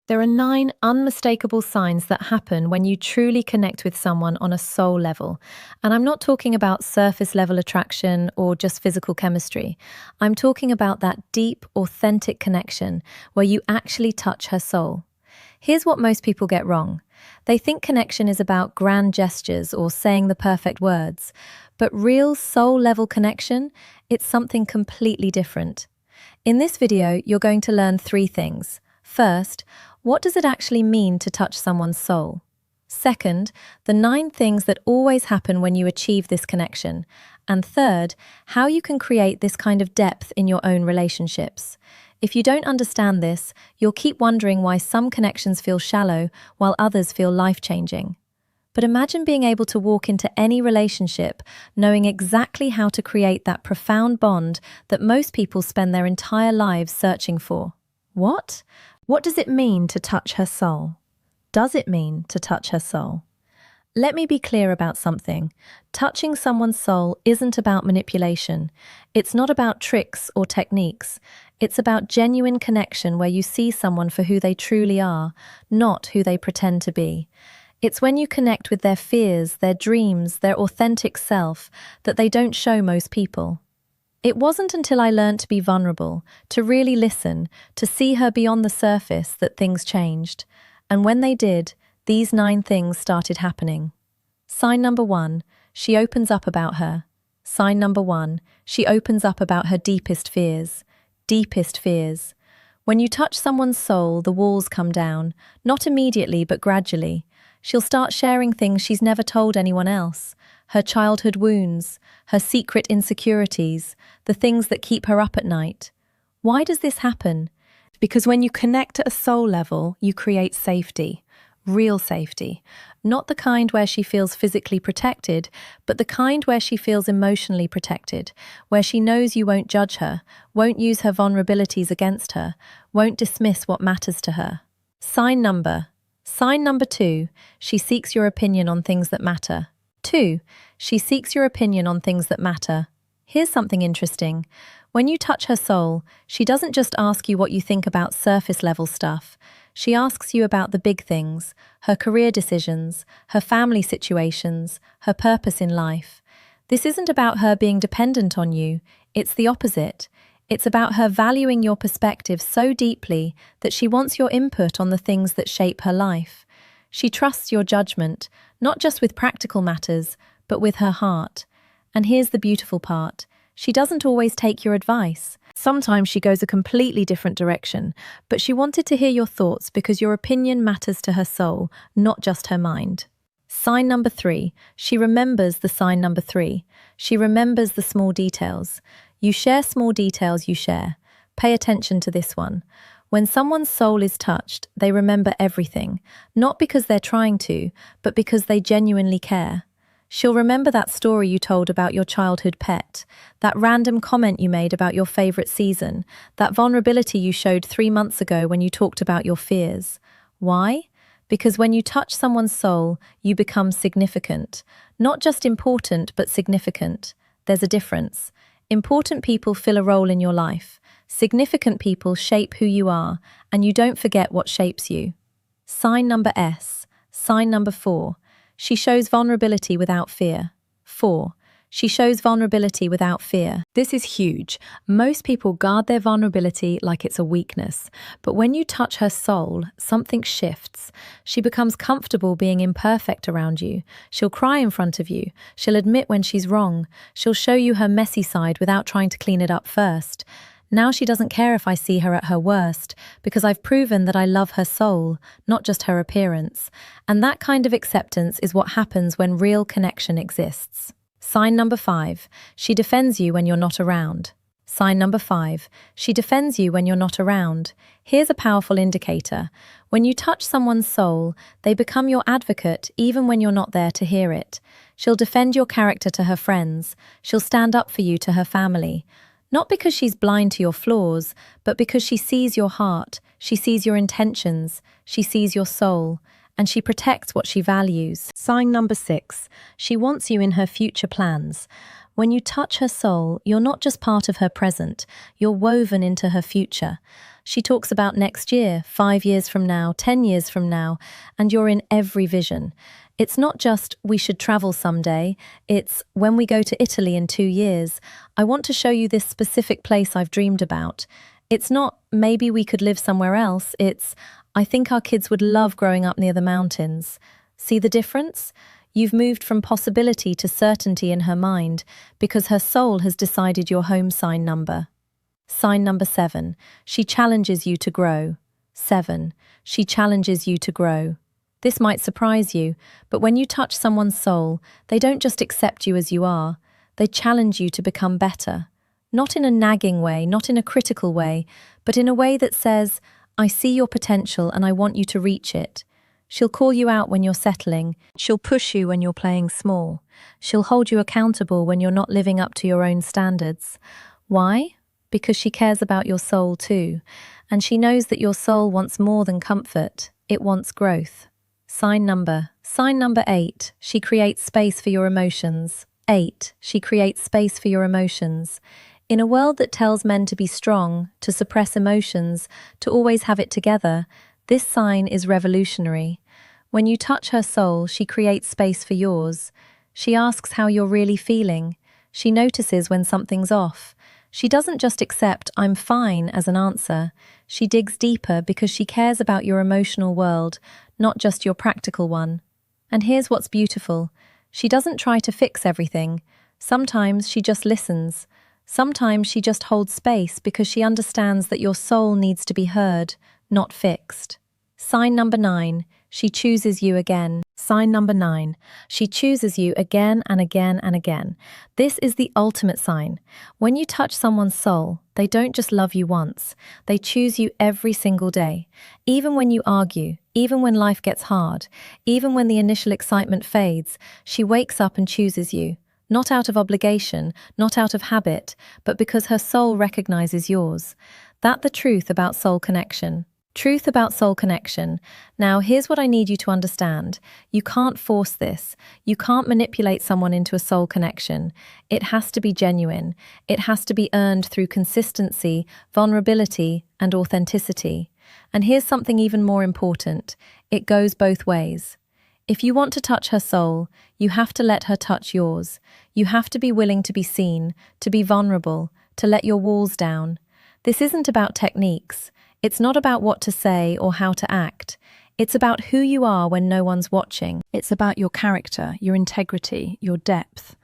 There are 9 unmistakable signs that happen when you truly connect with someone on a soul level. And I'm not talking about surface level attraction or just physical chemistry. I'm talking about that deep, authentic connection where you actually touch her soul. Here's what most people get wrong. They think connection is about grand gestures or saying the perfect words. But real soul level connection, it's something completely different. In this video, you're going to learn 3 things. First, what does it actually mean to touch someone's soul? Second, the 9 things that always happen when you achieve this connection. And third, how you can create this kind of depth in your own relationships. If you don't understand this, you'll keep wondering why some connections feel shallow while others feel life-changing. But imagine being able to walk into any relationship knowing exactly how to create that profound bond that most people spend their entire lives searching for. What? What does it mean to touch her soul? Does it mean to touch her soul? Let me be clear about something. Touching someone's soul isn't about manipulation. It's not about tricks or techniques. It's about genuine connection where you see someone for who they truly are, not who they pretend to be. It's when you connect with their fears, their dreams, their authentic self that they don't show most people. It wasn't until I learned to be vulnerable, to really listen, to see her beyond the surface that things changed. And when they did, these 9 things started happening. Sign number 1, she opens up about her. Sign number 1, she opens up about her deepest fears. Deepest fears. When you touch someone's soul, the walls come down, not immediately but gradually. She'll start sharing things she's never told anyone else. Her childhood wounds, her secret insecurities, the things that keep her up at night. Why does this happen? Because when you connect at a soul level, you create safety. Real safety. Not the kind where she feels physically protected, but the kind where she feels emotionally protected, where she knows you won't judge her, won't use her vulnerabilities against her, won't dismiss what matters to her. Sign number 2, she seeks your opinion on things that matter. 2, she seeks your opinion on things that matter. Here's something interesting. When you touch her soul, she doesn't just ask you what you think about surface-level stuff. She asks you about the big things, her career decisions, her family situations, her purpose in life. This isn't about her being dependent on you. It's the opposite. It's about her valuing your perspective so deeply that she wants your input on the things that shape her life. She trusts your judgment, not just with practical matters, but with her heart. And here's the beautiful part. She doesn't always take your advice. Sometimes she goes a completely different direction, but she wanted to hear your thoughts because your opinion matters to her soul, not just her mind. Sign number 3. She remembers the sign number 3. She remembers the small details. You share small details, you share. Pay attention to this one. When someone's soul is touched, they remember everything, not because they're trying to, but because they genuinely care. She'll remember that story you told about your childhood pet, that random comment you made about your favorite season, that vulnerability you showed 3 months ago when you talked about your fears. Why? Because when you touch someone's soul, you become significant. Not just important, but significant. There's a difference. Important people fill a role in your life. Significant people shape who you are, and you don't forget what shapes you. Sign number S. Sign number 4. She shows vulnerability without fear. 4. She shows vulnerability without fear. This is huge. Most people guard their vulnerability like it's a weakness. But when you touch her soul, something shifts. She becomes comfortable being imperfect around you. She'll cry in front of you. She'll admit when she's wrong. She'll show you her messy side without trying to clean it up first. Now she doesn't care if I see her at her worst, because I've proven that I love her soul, not just her appearance. And that kind of acceptance is what happens when real connection exists. Sign number 5. She defends you when you're not around. Sign number 5. She defends you when you're not around. Here's a powerful indicator. When you touch someone's soul, they become your advocate even when you're not there to hear it. She'll defend your character to her friends. She'll stand up for you to her family. Not because she's blind to your flaws, but because she sees your heart, she sees your intentions, she sees your soul, and she protects what she values. Sign number 6. She wants you in her future plans. When you touch her soul, you're not just part of her present, you're woven into her future. She talks about next year, 5 years from now, 10 years from now, and you're in every vision. It's not just we should travel someday, it's when we go to Italy in 2 years, I want to show you this specific place I've dreamed about. It's not maybe we could live somewhere else, it's I think our kids would love growing up near the mountains. See the difference? You've moved from possibility to certainty in her mind because her soul has decided your home sign number. Sign number 7. She challenges you to grow. 7. She challenges you to grow. This might surprise you, but when you touch someone's soul, they don't just accept you as you are, they challenge you to become better. Not in a nagging way, not in a critical way, but in a way that says, I see your potential and I want you to reach it. She'll call you out when you're settling. She'll push you when you're playing small. She'll hold you accountable when you're not living up to your own standards. Why? Because she cares about your soul too. And she knows that your soul wants more than comfort. It wants growth. Sign number 8. She creates space for your emotions. 8. She creates space for your emotions. In a world that tells men to be strong, to suppress emotions, to always have it together, this sign is revolutionary. When you touch her soul, she creates space for yours. She asks how you're really feeling. She notices when something's off. She doesn't just accept "I'm fine" as an answer. She digs deeper because she cares about your emotional world, not just your practical one. And here's what's beautiful. She doesn't try to fix everything. Sometimes she just listens. Sometimes she just holds space because she understands that your soul needs to be heard, not fixed. Sign number 9. She chooses you again. Sign number 9. She chooses you again and again and again. This is the ultimate sign. When you touch someone's soul, they don't just love you once. They choose you every single day. Even when you argue, even when life gets hard, even when the initial excitement fades, she wakes up and chooses you. Not out of obligation, not out of habit, but because her soul recognizes yours. That's the truth about soul connection. Truth about soul connection. Now, here's what I need you to understand. You can't force this. You can't manipulate someone into a soul connection. It has to be genuine. It has to be earned through consistency, vulnerability, and authenticity. And here's something even more important. It goes both ways. If you want to touch her soul, you have to let her touch yours. You have to be willing to be seen, to be vulnerable, to let your walls down. This isn't about techniques. It's not about what to say or how to act. It's about who you are when no one's watching. It's about your character, your integrity, your depth.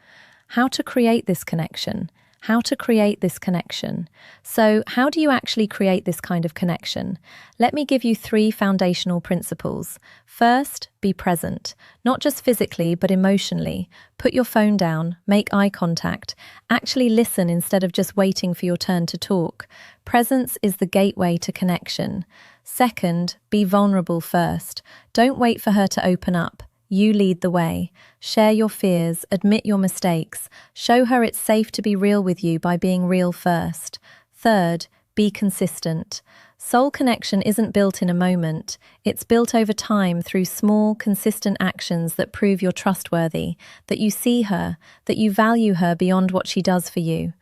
How to create this connection. How to create this connection. So, how do you actually create this kind of connection? Let me give you 3 foundational principles. First, be present. Not just physically, but emotionally. Put your phone down, make eye contact. Actually listen instead of just waiting for your turn to talk. Presence is the gateway to connection. Second, be vulnerable first. Don't wait for her to open up. You lead the way. Share your fears, admit your mistakes. Show her it's safe to be real with you by being real first. Third, be consistent. Soul connection isn't built in a moment. It's built over time through small, consistent actions that prove you're trustworthy, that you see her, that you value her beyond what she does for you.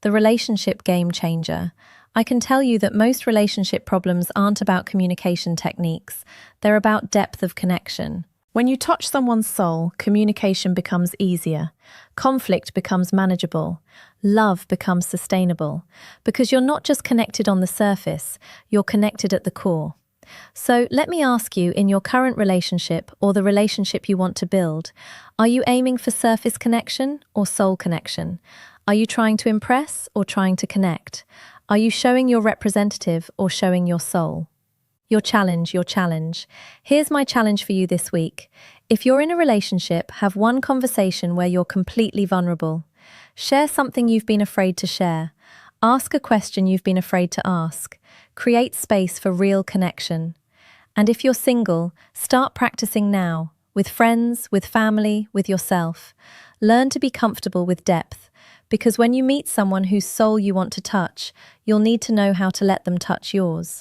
The relationship game changer. I can tell you that most relationship problems aren't about communication techniques. They're about depth of connection. When you touch someone's soul, communication becomes easier, conflict becomes manageable, love becomes sustainable, because you're not just connected on the surface, you're connected at the core. So let me ask you, in your current relationship or the relationship you want to build, are you aiming for surface connection or soul connection? Are you trying to impress or trying to connect? Are you showing your representative or showing your soul? Your challenge. Here's my challenge for you this week. If you're in a relationship, have one conversation where you're completely vulnerable. Share something you've been afraid to share. Ask a question you've been afraid to ask. Create space for real connection. And if you're single, start practicing now, with friends, with family, with yourself. Learn to be comfortable with depth, because when you meet someone whose soul you want to touch, you'll need to know how to let them touch yours.